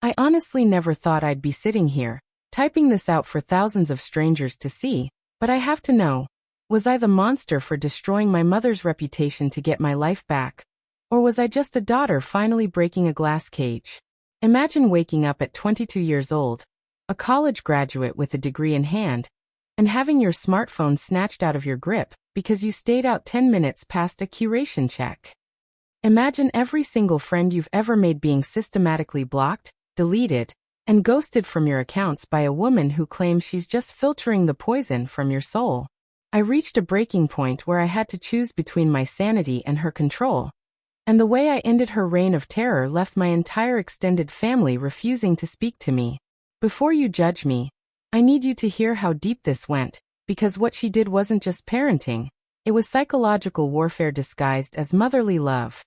I honestly never thought I'd be sitting here, typing this out for thousands of strangers to see, but I have to know. Was I the monster for destroying my mother's reputation to get my life back? Or was I just a daughter finally breaking a glass cage? Imagine waking up at 22 years old, a college graduate with a degree in hand, and having your smartphone snatched out of your grip because you stayed out 10 minutes past a curation check. Imagine every single friend you've ever made being systematically blocked, deleted, and ghosted from your accounts by a woman who claims she's just filtering the poison from your soul. I reached a breaking point where I had to choose between my sanity and her control. And the way I ended her reign of terror left my entire extended family refusing to speak to me. Before you judge me, I need you to hear how deep this went, because what she did wasn't just parenting, it was psychological warfare disguised as motherly love.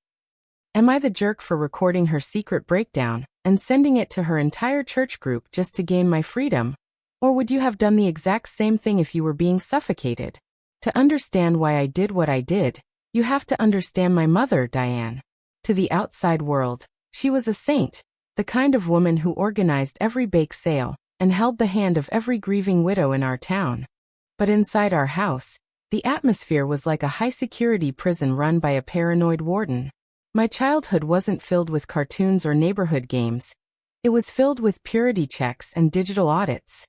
Am I the jerk for recording her secret breakdown and sending it to her entire church group just to gain my freedom? Or would you have done the exact same thing if you were being suffocated? To understand why I did what I did, you have to understand my mother, Diane. To the outside world, she was a saint, the kind of woman who organized every bake sale and held the hand of every grieving widow in our town. But inside our house, the atmosphere was like a high-security prison run by a paranoid warden. My childhood wasn't filled with cartoons or neighborhood games. It was filled with purity checks and digital audits.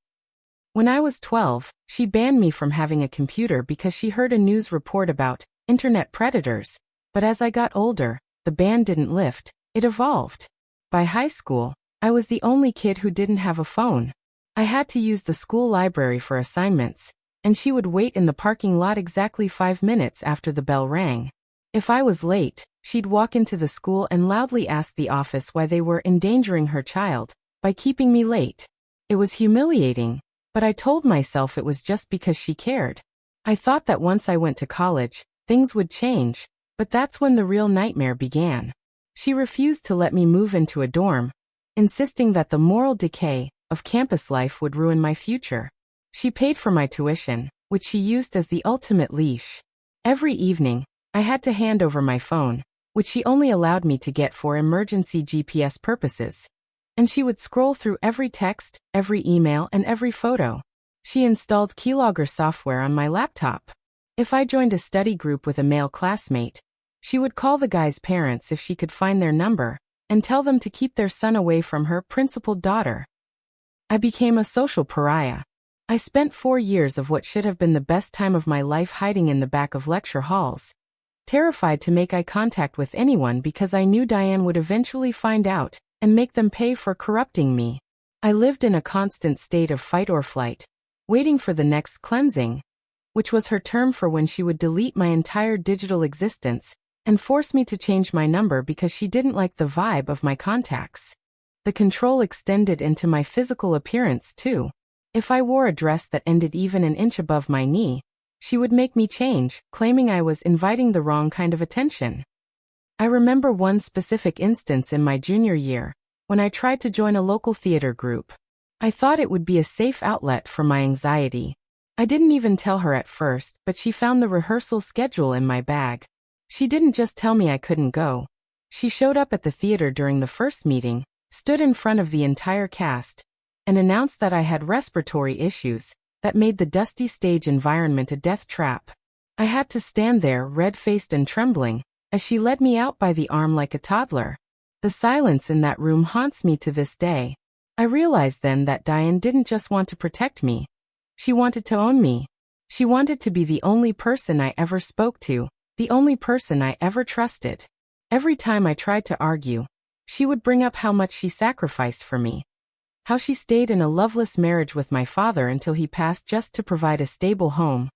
When I was 12, she banned me from having a computer because she heard a news report about internet predators. But as I got older, the ban didn't lift, it evolved. By high school, I was the only kid who didn't have a phone. I had to use the school library for assignments, and she would wait in the parking lot exactly 5 minutes after the bell rang. If I was late, she'd walk into the school and loudly ask the office why they were endangering her child by keeping me late. It was humiliating, but I told myself it was just because she cared. I thought that once I went to college, things would change, but that's when the real nightmare began. She refused to let me move into a dorm, insisting that the moral decay of campus life would ruin my future. She paid for my tuition, which she used as the ultimate leash. Every evening, I had to hand over my phone, which she only allowed me to get for emergency GPS purposes. And she would scroll through every text, every email, and every photo. She installed keylogger software on my laptop. If I joined a study group with a male classmate, she would call the guy's parents if she could find their number, and tell them to keep their son away from her principal daughter. I became a social pariah. I spent 4 years of what should have been the best time of my life hiding in the back of lecture halls, terrified to make eye contact with anyone because I knew Diane would eventually find out and make them pay for corrupting me. I lived in a constant state of fight or flight, waiting for the next cleansing, which was her term for when she would delete my entire digital existence and force me to change my number because she didn't like the vibe of my contacts. The control extended into my physical appearance too. If I wore a dress that ended even an inch above my knee, she would make me change, claiming I was inviting the wrong kind of attention. I remember one specific instance in my junior year, when I tried to join a local theater group. I thought it would be a safe outlet for my anxiety. I didn't even tell her at first, but she found the rehearsal schedule in my bag. She didn't just tell me I couldn't go. She showed up at the theater during the first meeting, stood in front of the entire cast, and announced that I had respiratory issues that made the dusty stage environment a death trap. I had to stand there, red-faced and trembling, as she led me out by the arm like a toddler. The silence in that room haunts me to this day. I realized then that Diane didn't just want to protect me. She wanted to own me. She wanted to be the only person I ever spoke to, the only person I ever trusted. Every time I tried to argue, she would bring up how much she sacrificed for me. How she stayed in a loveless marriage with my father until he passed just to provide a stable home.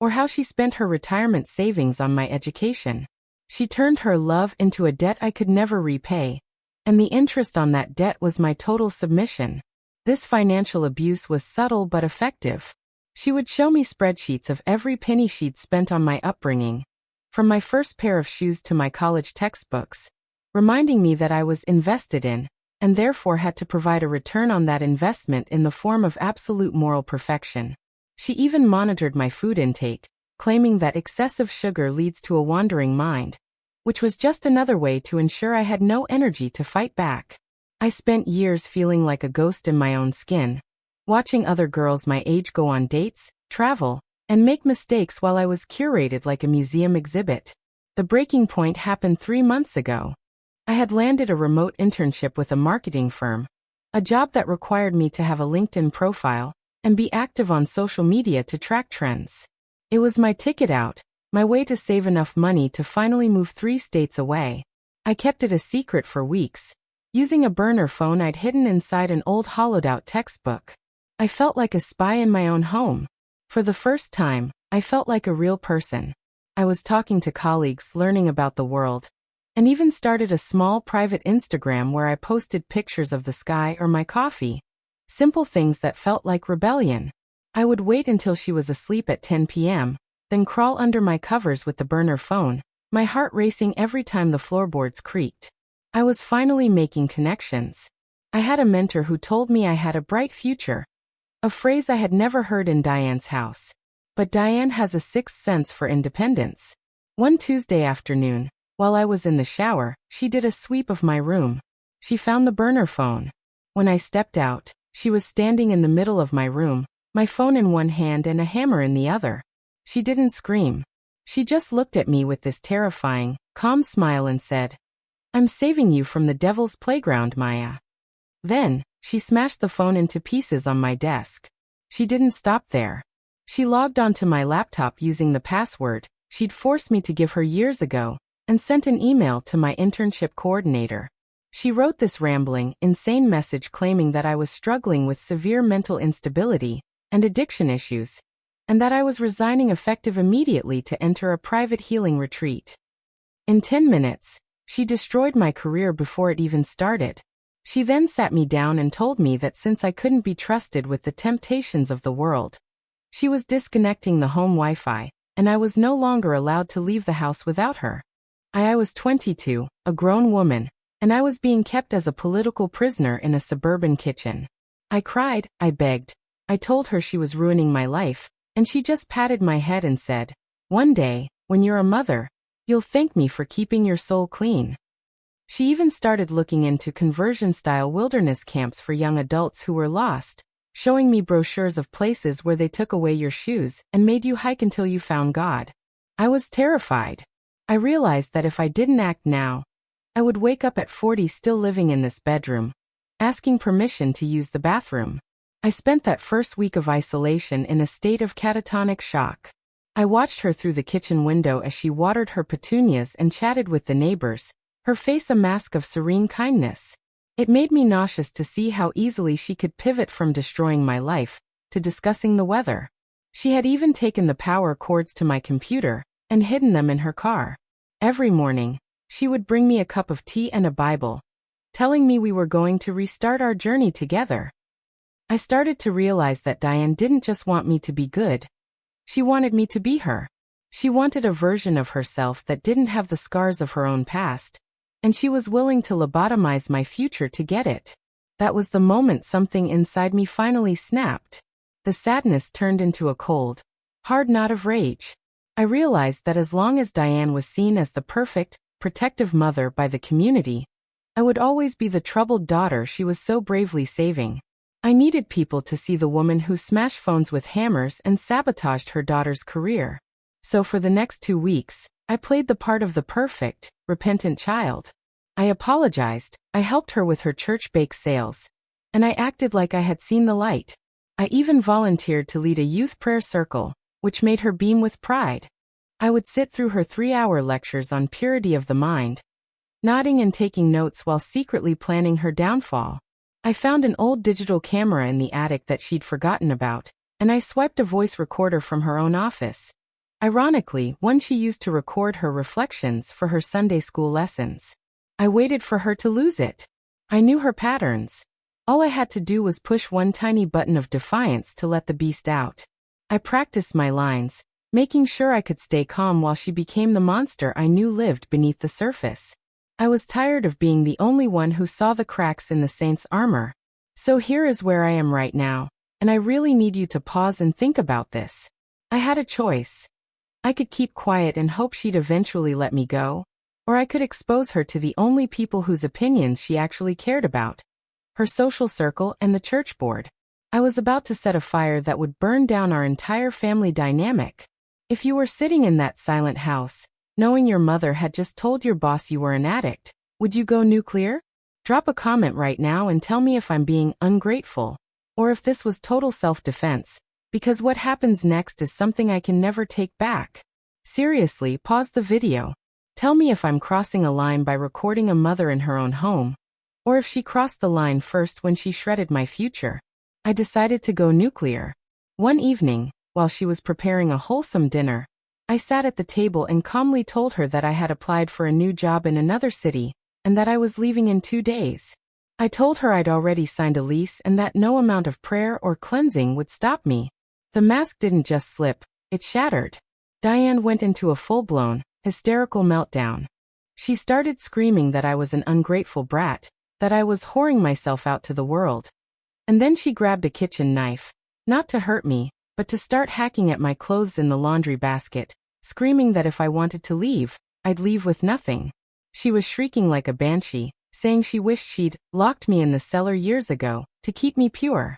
Or how she spent her retirement savings on my education. She turned her love into a debt I could never repay. And the interest on that debt was my total submission. This financial abuse was subtle but effective. She would show me spreadsheets of every penny she'd spent on my upbringing, from my first pair of shoes to my college textbooks, reminding me that I was invested in, and therefore had to provide a return on that investment in the form of absolute moral perfection. She even monitored my food intake, claiming that excessive sugar leads to a wandering mind, which was just another way to ensure I had no energy to fight back. I spent years feeling like a ghost in my own skin, watching other girls my age go on dates, travel, and make mistakes while I was curated like a museum exhibit. The breaking point happened 3 months ago. I had landed a remote internship with a marketing firm, a job that required me to have a LinkedIn profile and be active on social media to track trends. It was my ticket out, my way to save enough money to finally move 3 states away. I kept it a secret for weeks, using a burner phone I'd hidden inside an old hollowed-out textbook. I felt like a spy in my own home. For the first time, I felt like a real person. I was talking to colleagues, learning about the world, and even started a small private Instagram where I posted pictures of the sky or my coffee. Simple things that felt like rebellion. I would wait until she was asleep at 10 p.m., then crawl under my covers with the burner phone, my heart racing every time the floorboards creaked. I was finally making connections. I had a mentor who told me I had a bright future, a phrase I had never heard in Diane's house. But Diane has a sixth sense for independence. One Tuesday afternoon, while I was in the shower, she did a sweep of my room. She found the burner phone. When I stepped out, she was standing in the middle of my room, my phone in one hand and a hammer in the other. She didn't scream. She just looked at me with this terrifying, calm smile and said, "I'm saving you from the devil's playground, Maya." Then, she smashed the phone into pieces on my desk. She didn't stop there. She logged onto my laptop using the password she'd forced me to give her years ago and sent an email to my internship coordinator. She wrote this rambling, insane message claiming that I was struggling with severe mental instability and addiction issues, and that I was resigning effective immediately to enter a private healing retreat. In 10 minutes, she destroyed my career before it even started. She then sat me down and told me that since I couldn't be trusted with the temptations of the world, she was disconnecting the home Wi-Fi, and I was no longer allowed to leave the house without her. I was 22, a grown woman, and I was being kept as a political prisoner in a suburban kitchen. I cried, I begged, I told her she was ruining my life, and she just patted my head and said, "One day, when you're a mother, you'll thank me for keeping your soul clean." She even started looking into conversion-style wilderness camps for young adults who were lost, showing me brochures of places where they took away your shoes and made you hike until you found God. I was terrified. I realized that if I didn't act now, I would wake up at 40 still living in this bedroom, asking permission to use the bathroom. I spent that first week of isolation in a state of catatonic shock. I watched her through the kitchen window as she watered her petunias and chatted with the neighbors, her face a mask of serene kindness. It made me nauseous to see how easily she could pivot from destroying my life to discussing the weather. She had even taken the power cords to my computer and hidden them in her car. Every morning, she would bring me a cup of tea and a Bible, telling me we were going to restart our journey together. I started to realize that Diane didn't just want me to be good. She wanted me to be her. She wanted a version of herself that didn't have the scars of her own past, and she was willing to lobotomize my future to get it. That was the moment something inside me finally snapped. The sadness turned into a cold, hard knot of rage. I realized that as long as Diane was seen as the perfect, protective mother by the community, I would always be the troubled daughter she was so bravely saving. I needed people to see the woman who smashed phones with hammers and sabotaged her daughter's career. So for the next 2 weeks, I played the part of the perfect, repentant child. I apologized, I helped her with her church bake sales, and I acted like I had seen the light. I even volunteered to lead a youth prayer circle, which made her beam with pride. I would sit through her 3-hour lectures on purity of the mind, nodding and taking notes while secretly planning her downfall. I found an old digital camera in the attic that she'd forgotten about, and I swiped a voice recorder from her own office. Ironically, one she used to record her reflections for her Sunday school lessons. I waited for her to lose it. I knew her patterns. All I had to do was push one tiny button of defiance to let the beast out. I practiced my lines, making sure I could stay calm while she became the monster I knew lived beneath the surface. I was tired of being the only one who saw the cracks in the saint's armor. So here is where I am right now, and I really need you to pause and think about this. I had a choice. I could keep quiet and hope she'd eventually let me go, or I could expose her to the only people whose opinions she actually cared about. her social circle, and the church board. I was about to set a fire that would burn down our entire family dynamic. If you were sitting in that silent house, knowing your mother had just told your boss you were an addict, would you go nuclear? Drop a comment right now and tell me if I'm being ungrateful, or if this was total self-defense, because what happens next is something I can never take back. Seriously, pause the video. Tell me if I'm crossing a line by recording a mother in her own home, or if she crossed the line first when she shredded my future. I decided to go nuclear. One evening, while she was preparing a wholesome dinner, I sat at the table and calmly told her that I had applied for a new job in another city, and that I was leaving in 2 days. I told her I'd already signed a lease and that no amount of prayer or cleansing would stop me. The mask didn't just slip, it shattered. Diane went into a full-blown, hysterical meltdown. She started screaming that I was an ungrateful brat, that I was whoring myself out to the world. And then she grabbed a kitchen knife, not to hurt me, but to start hacking at my clothes in the laundry basket, screaming that if I wanted to leave, I'd leave with nothing. She was shrieking like a banshee, saying she wished she'd locked me in the cellar years ago, to keep me pure.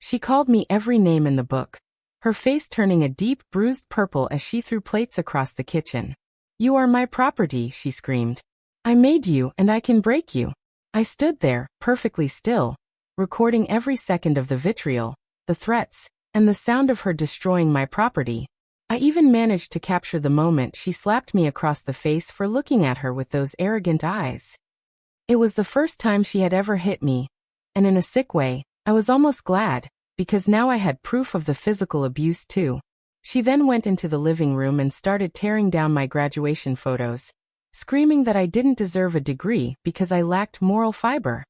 She called me every name in the book, her face turning a deep, bruised purple as she threw plates across the kitchen. "You are my property," she screamed. "I made you and I can break you." I stood there, perfectly still, recording every second of the vitriol, the threats, and the sound of her destroying my property. I even managed to capture the moment she slapped me across the face for looking at her with those arrogant eyes. It was the first time she had ever hit me, and in a sick way, I was almost glad, because now I had proof of the physical abuse too. She then went into the living room and started tearing down my graduation photos, screaming that I didn't deserve a degree because I lacked moral fiber.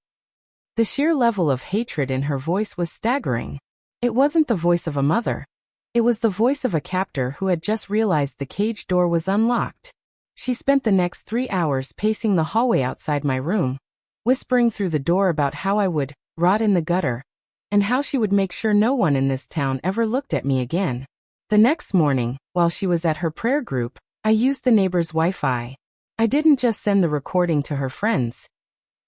The sheer level of hatred in her voice was staggering. It wasn't the voice of a mother. It was the voice of a captor who had just realized the cage door was unlocked. She spent the next 3 hours pacing the hallway outside my room, whispering through the door about how I would rot in the gutter, and how she would make sure no one in this town ever looked at me again. The next morning, while she was at her prayer group, I used the neighbor's Wi-Fi. I didn't just send the recording to her friends.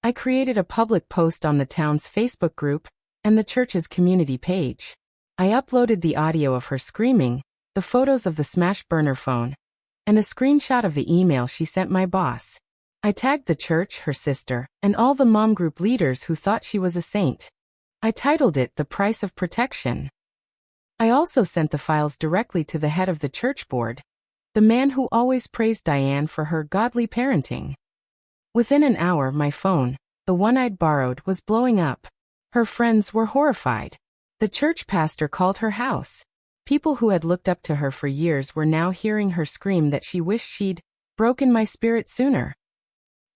I created a public post on the town's Facebook group and the church's community page. I uploaded the audio of her screaming, the photos of the smashed burner phone, and a screenshot of the email she sent my boss. I tagged the church, her sister, and all the mom group leaders who thought she was a saint. I titled it "The Price of Protection." I also sent the files directly to the head of the church board, the man who always praised Diane for her godly parenting. Within an hour, my phone, the one I'd borrowed, was blowing up. Her friends were horrified. The church pastor called her house. People who had looked up to her for years were now hearing her scream that she wished she'd broken my spirit sooner.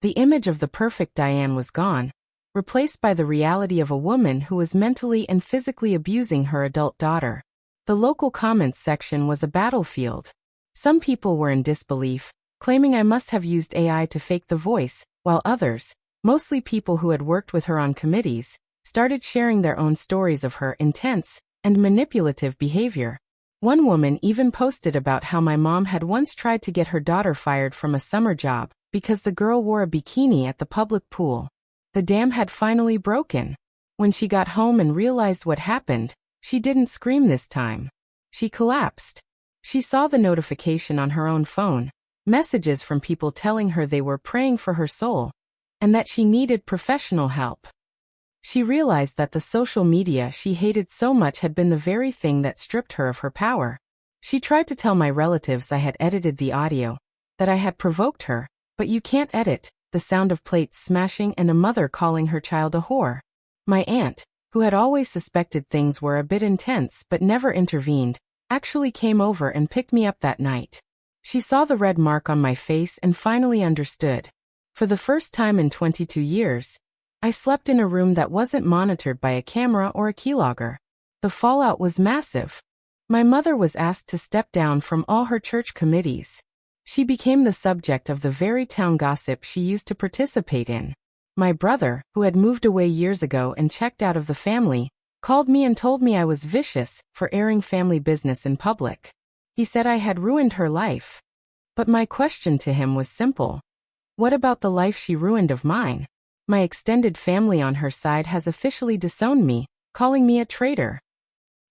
The image of the perfect Diane was gone, replaced by the reality of a woman who was mentally and physically abusing her adult daughter. The local comments section was a battlefield. Some people were in disbelief, claiming I must have used AI to fake the voice, while others, mostly people who had worked with her on committees, started sharing their own stories of her intense and manipulative behavior. One woman even posted about how my mom had once tried to get her daughter fired from a summer job because the girl wore a bikini at the public pool. The dam had finally broken. When she got home and realized what happened, she didn't scream this time. She collapsed. She saw the notification on her own phone, messages from people telling her they were praying for her soul, and that she needed professional help. She realized that the social media she hated so much had been the very thing that stripped her of her power. She tried to tell my relatives I had edited the audio, that I had provoked her, but you can't edit the sound of plates smashing and a mother calling her child a whore. My aunt, who had always suspected things were a bit intense but never intervened, actually came over and picked me up that night. She saw the red mark on my face and finally understood. For the first time in 22 years, I slept in a room that wasn't monitored by a camera or a keylogger. The fallout was massive. My mother was asked to step down from all her church committees. She became the subject of the very town gossip she used to participate in. My brother, who had moved away years ago and checked out of the family, called me and told me I was vicious for airing family business in public. He said I had ruined her life. But my question to him was simple. What about the life she ruined of mine? My extended family on her side has officially disowned me, calling me a traitor.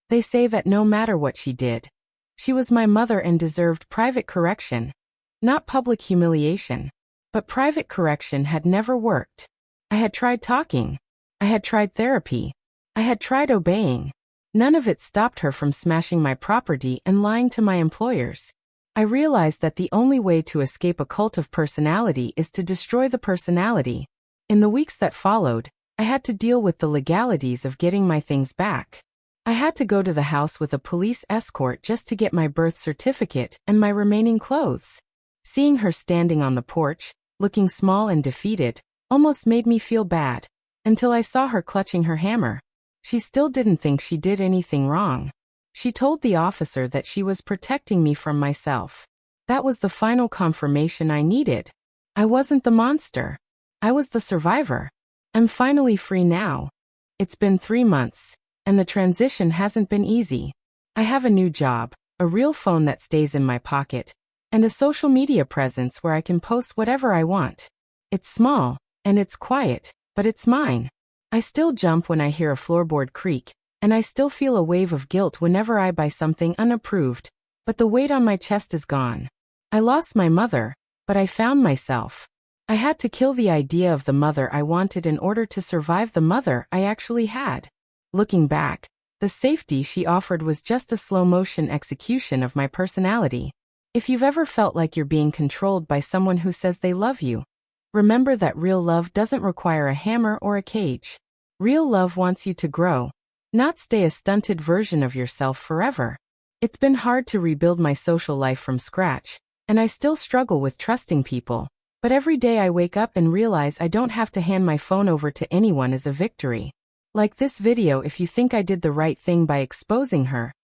They say that no matter what she did, she was my mother and deserved private correction. Not public humiliation. But private correction had never worked. I had tried talking. I had tried therapy. I had tried obeying. None of it stopped her from smashing my property and lying to my employers. I realized that the only way to escape a cult of personality is to destroy the personality. In the weeks that followed, I had to deal with the legalities of getting my things back. I had to go to the house with a police escort just to get my birth certificate and my remaining clothes. Seeing her standing on the porch, looking small and defeated, almost made me feel bad, until I saw her clutching her hammer. She still didn't think she did anything wrong. She told the officer that she was protecting me from myself. That was the final confirmation I needed. I wasn't the monster. I was the survivor. I'm finally free now. It's been 3 months, and the transition hasn't been easy. I have a new job, a real phone that stays in my pocket, and a social media presence where I can post whatever I want. It's small, and it's quiet, but it's mine. I still jump when I hear a floorboard creak, and I still feel a wave of guilt whenever I buy something unapproved, but the weight on my chest is gone. I lost my mother, but I found myself. I had to kill the idea of the mother I wanted in order to survive the mother I actually had. Looking back, the safety she offered was just a slow-motion execution of my personality. If you've ever felt like you're being controlled by someone who says they love you, remember that real love doesn't require a hammer or a cage. Real love wants you to grow, not stay a stunted version of yourself forever. It's been hard to rebuild my social life from scratch, and I still struggle with trusting people, but every day I wake up and realize I don't have to hand my phone over to anyone is a victory. Like this video if you think I did the right thing by exposing her.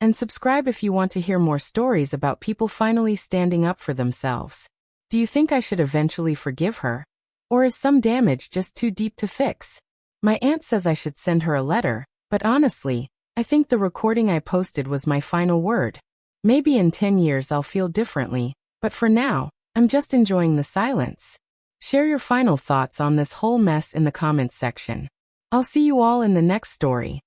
And subscribe if you want to hear more stories about people finally standing up for themselves. Do you think I should eventually forgive her? Or is some damage just too deep to fix? My aunt says I should send her a letter, but honestly, I think the recording I posted was my final word. Maybe in 10 years I'll feel differently, but for now, I'm just enjoying the silence. Share your final thoughts on this whole mess in the comments section. I'll see you all in the next story.